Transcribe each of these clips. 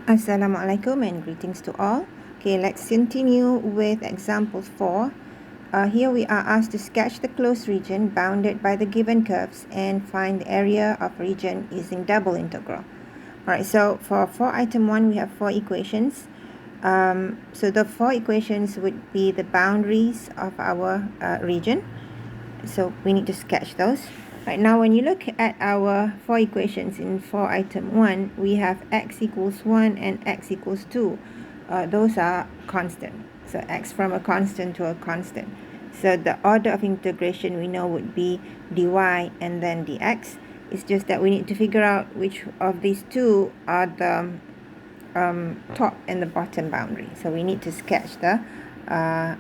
Assalamualaikum and greetings to all. Okay, let's continue with example 4. Here we are asked to sketch the closed region bounded by the given curves and find the area of region using double integral. Alright, so for item 1 we have 4 equations. So the 4 equations would be the boundaries of our region. So we need to sketch those. Right now, when you look at our 4 equations in for item 1, we have x equals 1 and x equals 2. Those are constant. So x from a constant to a constant. So the order of integration we know would be dy and then dx. It's just that we need to figure out which of these two are the top and the bottom boundary. So we need to sketch the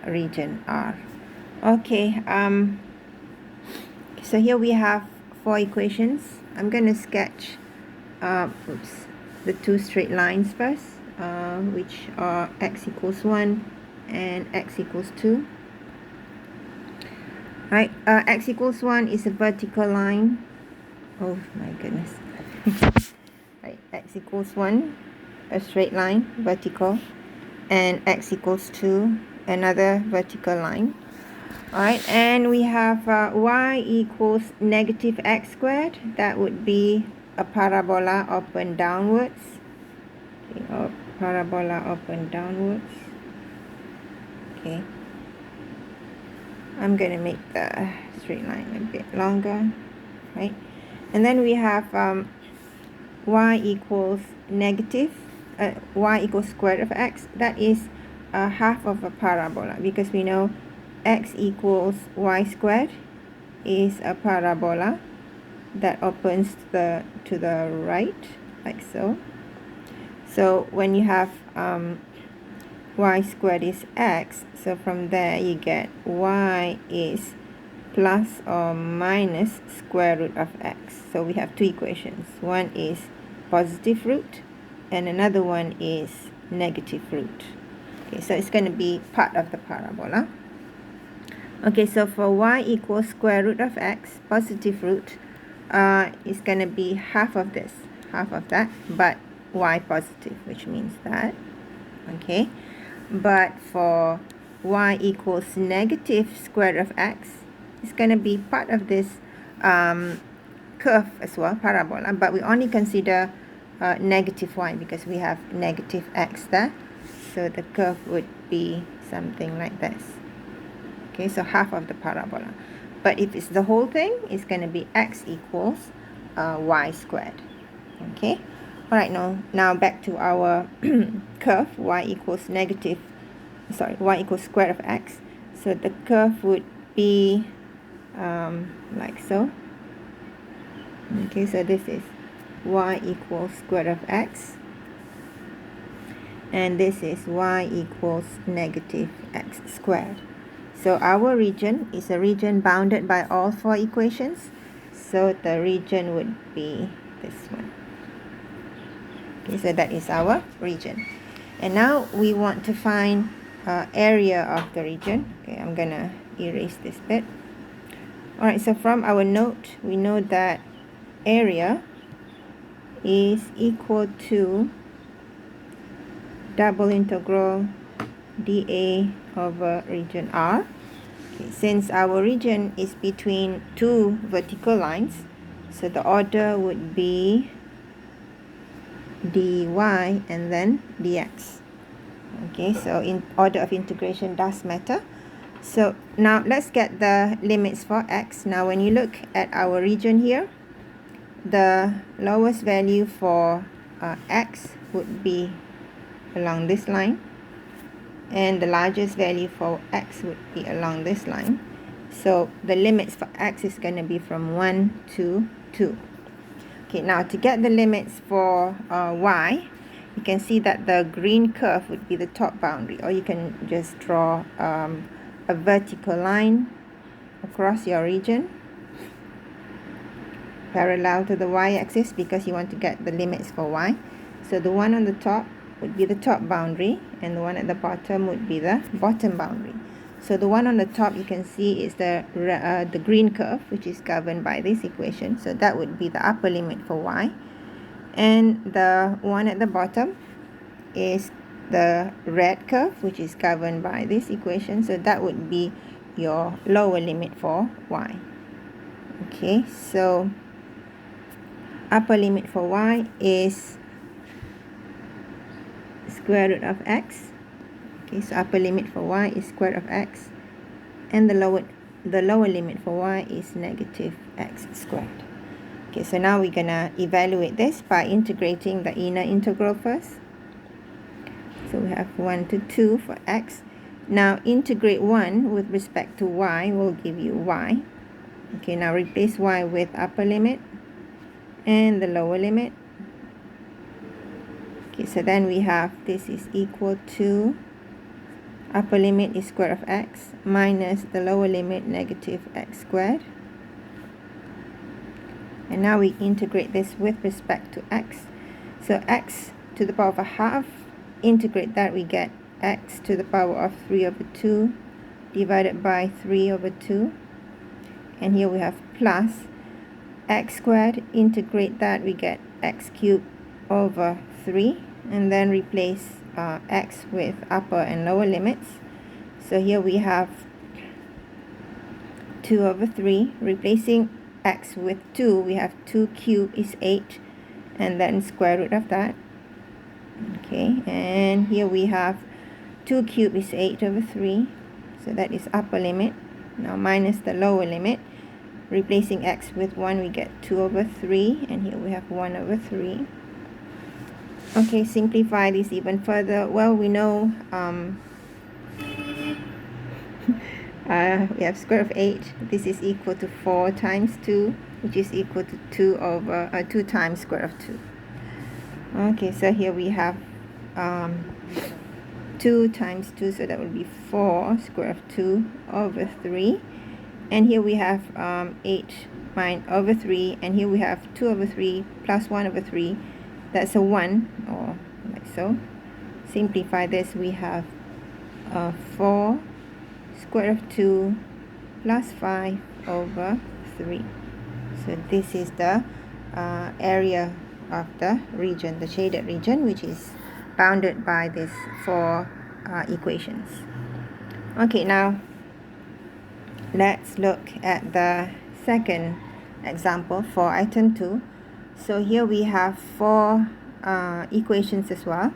region R. Okay. So here we have 4 equations. I'm going to sketch the 2 straight lines first, which are x equals 1 and x equals 2. Right, x equals 1 is a vertical line. Oh my goodness. Right, x equals 1, a straight line, vertical, and x equals 2, another vertical line. Alright, and we have y equals negative x squared. That would be a parabola open downwards. Okay, or parabola open downwards. Okay. I'm going to make the straight line a bit longer. Right. And then we have y equals negative, y equals square root of x. That is half of a parabola, because we know x equals y squared is a parabola that opens to the right, like so. So when you have y squared is x, so from there you get y is plus or minus square root of x. So we have 2 equations. One is positive root and another one is negative root. Okay, so it's going to be part of the parabola. Okay, so for y equals square root of x, positive root, is going to be half of this, half of that, but y positive, which means that. Okay, but for y equals negative square root of x, it's going to be part of this curve as well, parabola, but we only consider negative y because we have negative x there. So the curve would be something like this. Okay, so half of the parabola. But if it's the whole thing, it's going to be x equals y squared. Okay. All right, now back to our curve. Y equals y equals square root of x. So the curve would be like so. Okay, so this is y equals square root of x. And this is y equals negative x squared. So our region is a region bounded by all 4 equations. So the region would be this one. Okay, so that is our region. And now we want to find area of the region. Okay, I'm going to erase this bit. Alright, so from our note, we know that area is equal to double integral dA over region R. Okay, since our region is between 2 vertical lines, so the order would be dy and then dx. Okay, so in order of integration does matter. So now let's get the limits for x. Now when you look at our region here, the lowest value for x would be along this line, and the largest value for x would be along this line. So the limits for x is going to be from 1 to 2. Okay, now to get the limits for y, you can see that the green curve would be the top boundary, or you can just draw a vertical line across your region parallel to the y-axis, because you want to get the limits for y. So the one on the top would be the top boundary, and the one at the bottom would be the bottom boundary. So the one on the top you can see is the green curve, which is governed by this equation. So that would be the upper limit for y. And the one at the bottom is the red curve, which is governed by this equation. So that would be your lower limit for y. Okay, so upper limit for y is square root of x. Okay, so upper limit for y is square root of x, and the lower limit for y is negative x squared. Okay, so now we're gonna evaluate this by integrating the inner integral first. So we have 1 to 2 for x. Now integrate 1 with respect to y will give you y. Okay, now replace y with upper limit and the lower limit. Okay, so then we have this is equal to upper limit is square root of x minus the lower limit negative x squared. And now we integrate this with respect to x. So x to the power of a half, integrate that, we get x to the power of 3 over 2 divided by 3 over 2. And here we have plus x squared, integrate that, we get x cubed over 3. And then replace x with upper and lower limits. So here we have 2 over 3, replacing x with 2, we have 2 cubed is 8, and then square root of that. Okay, and here we have 2 cubed is 8 over 3, so that is upper limit. Now minus the lower limit, replacing x with 1, we get 2 over 3, and here we have 1 over 3. Okay, simplify this even further. Well, we know we have square root of 8. This is equal to 4 times 2, which is equal to 2 times square root of 2. Okay, so here we have 2 times 2, so that would be 4 square root of 2 over 3. And here we have 8 over 3, and here we have 2 over 3 plus 1 over 3. That's a 1, or like so. Simplify this, we have 4 square root of 2 plus 5 over 3. So this is the area of the region, the shaded region, which is bounded by these 4 equations. Okay, now let's look at the second example for item 2. So here we have 4 equations as well.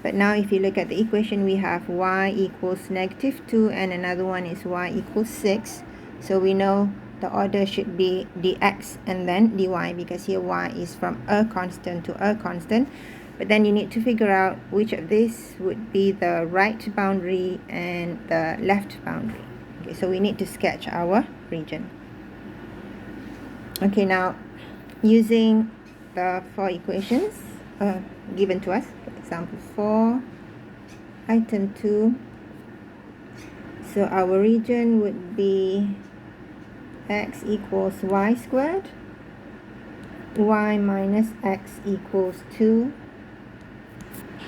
But now if you look at the equation, we have y equals negative 2 and another one is y equals 6. So we know the order should be dx and then dy, because here y is from a constant to a constant. But then you need to figure out which of these would be the right boundary and the left boundary. Okay, so we need to sketch our region. Okay, now using the 4 equations given to us, for example 4, item 2, so our region would be x equals y squared, y minus x equals 2,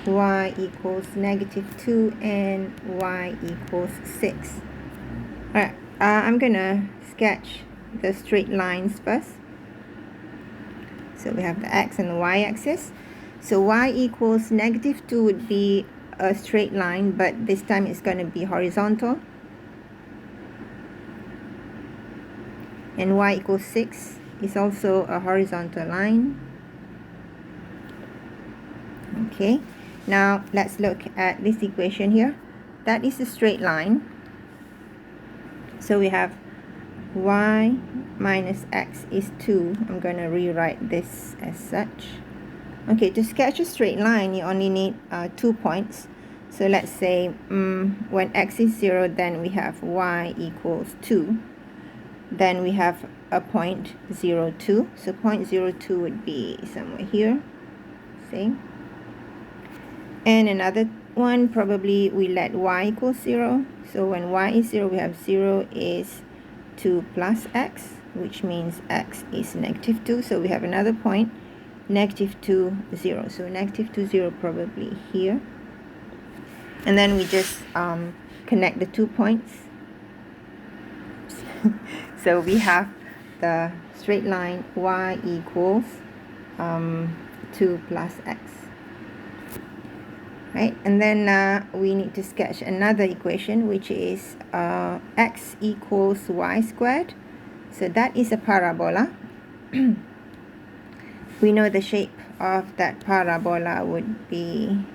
y equals negative 2, and y equals 6. Alright, I'm gonna sketch the straight lines first. So we have the x and the y-axis. So y equals negative 2 would be a straight line, but this time it's going to be horizontal. And y equals 6 is also a horizontal line. Okay, now let's look at this equation here. That is a straight line. So we have y minus x is 2. I'm going to rewrite this as such. Okay, to sketch a straight line, you only need 2 points. So let's say when x is 0, then we have y equals 2. Then we have a point 0, 2. So point 0, 2 would be somewhere here. See? And another one, probably we let y equals 0. So when y is 0, we have 0 is 2 plus x, which means x is negative 2. So we have another point, negative 2, 0. So negative 2, 0 probably here. And then we just connect the 2 points. So we have the straight line y equals 2 plus x. right? And then we need to sketch another equation, which is x equals y squared. So that is a parabola. We know the shape of that parabola would be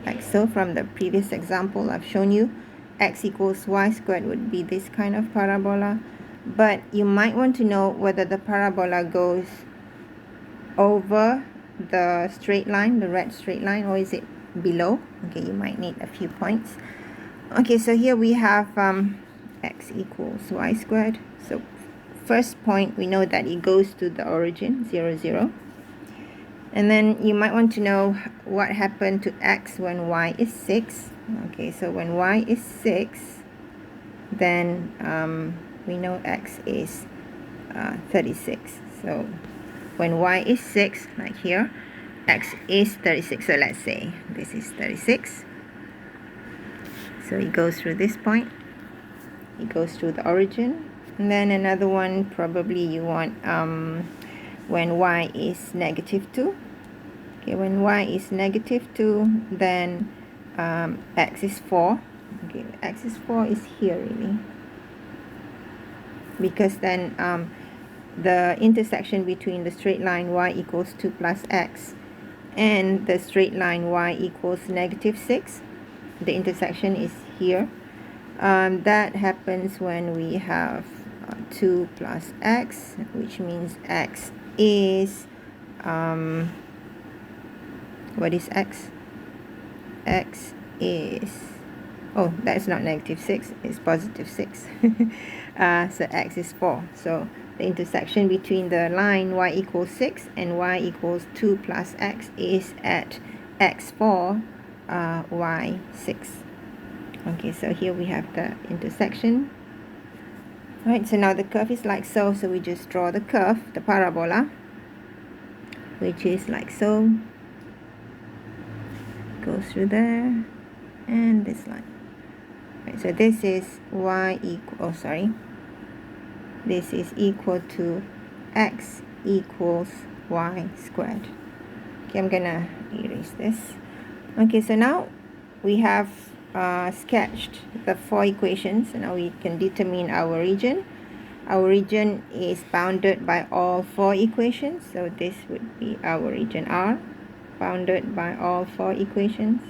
like so from the previous example I've shown you. X equals y squared would be this kind of parabola. But you might want to know whether the parabola goes over the straight line, the red straight line, or is it below. Okay, you might need a few points. Okay, so here we have x equals y squared. So first point, we know that it goes to the origin, 0, 0. And then you might want to know what happened to x when y is 6. Okay, so when y is 6, then we know x is 36. So when y is 6, like here, x is 36. So let's say this is 36. So it goes through this point. It goes through the origin. And then another one, probably you want when y is negative 2. Okay, when y is negative 2, then x is 4. Okay, x is 4 is here really. Because then the intersection between the straight line y equals 2 plus x and the straight line y equals negative 6, the intersection is here. That happens when we have 2 plus x, which means x is what is x? X is, oh, that's not negative 6, it's positive 6. So x is 4. So the intersection between the line y equals 6 and y equals 2 plus x is at x4, y 6. Okay, so here we have the intersection. Alright, so now the curve is like so. So we just draw the curve, the parabola, which is like so. Goes through there and this line. Right, so this is y equal, oh sorry, this is equal to x equals y squared. Okay, I'm gonna erase this. Okay, so now we have sketched the 4 equations. So now we can determine our region. Our region is bounded by all 4 equations. So this would be our region R, bounded by all 4 equations.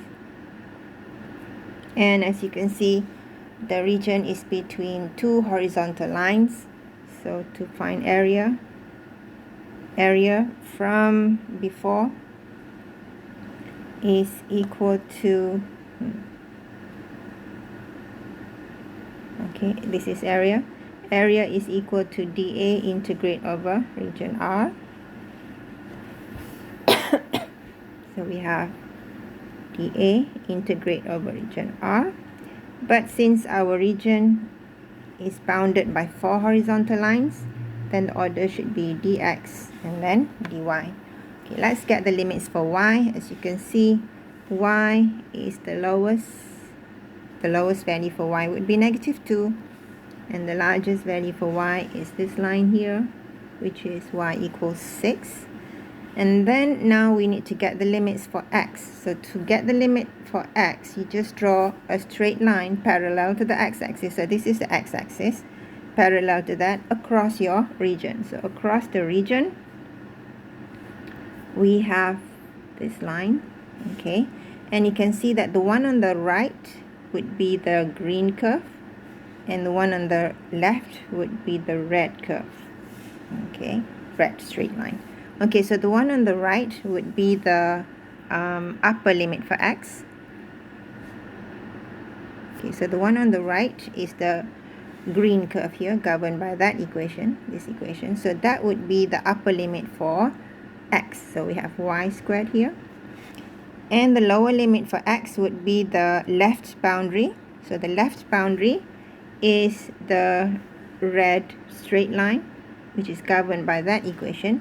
And as you can see, the region is between 2 horizontal lines. So to find area from before is equal to okay, this is area is equal to dA integrate over region R. So we have dA integrate over region R. But since our region is bounded by 4 horizontal lines, then the order should be dx and then dy. Okay, let's get the limits for y. As you can see, y is the lowest value for y would be negative 2. And the largest value for y is this line here, which is y equals 6. And then now we need to get the limits for x. So to get the limit for x, you just draw a straight line parallel to the x-axis. So this is the x-axis, parallel to that across your region. So across the region, we have this line, okay? And you can see that the one on the right would be the green curve, and the one on the left would be the red curve, okay? Red straight line. Okay, so the one on the right would be the upper limit for x. Okay, so the one on the right is the green curve here, governed by that equation, this equation. So that would be the upper limit for x. So we have y squared here. And the lower limit for x would be the left boundary. So the left boundary is the red straight line, which is governed by that equation.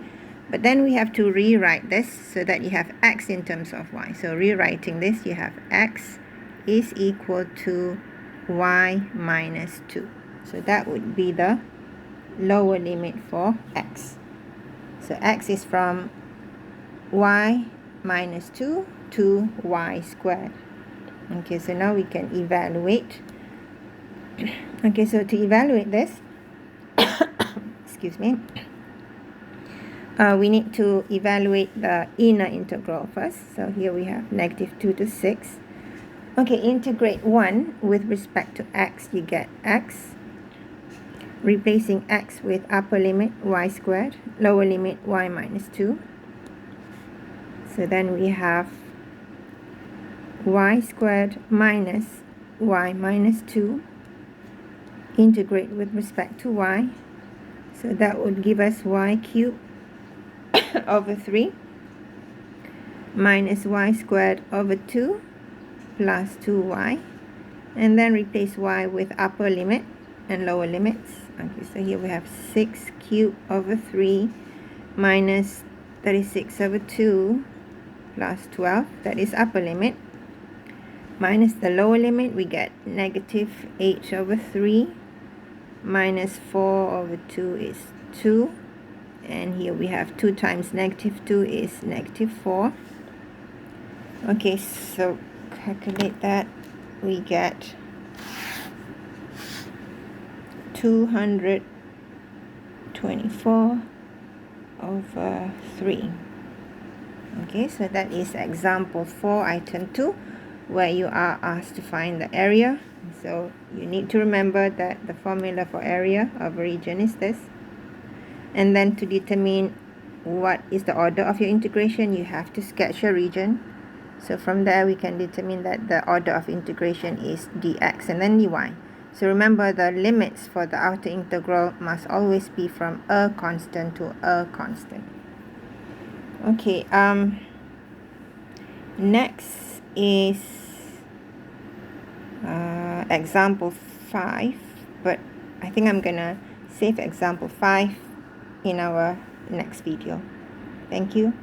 But then we have to rewrite this so that you have x in terms of y. So rewriting this, you have x is equal to y minus 2. So that would be the lower limit for x. So x is from y minus 2 2y squared. Okay, so now we can evaluate. Okay, so to evaluate this, excuse me, we need to evaluate the inner integral first. So here we have negative 2 to 6. Okay, integrate 1 with respect to x, you get x. Replacing x with upper limit y squared, lower limit y minus 2. So then we have y squared minus y minus 2. Integrate with respect to y. So that would give us y cubed over 3 minus y squared over 2 plus 2y. And then replace y with upper limit and lower limits. Okay, so here we have 6 cubed over 3 minus 36 over 2 plus 12, that is upper limit. Minus the lower limit, we get negative 8 over 3 minus 4 over 2 is 2. And here we have 2 times negative 2 is negative 4. Okay, so calculate that. We get 224 over 3. Okay, so that is example 4, item 2, where you are asked to find the area. So you need to remember that the formula for area of a region is this. And then to determine what is the order of your integration, you have to sketch your region. So from there we can determine that the order of integration is dx and then dy. So remember, the limits for the outer integral must always be from a constant to a constant. Okay, next is example 5, but I think I'm gonna save example 5 in our next video. Thank you.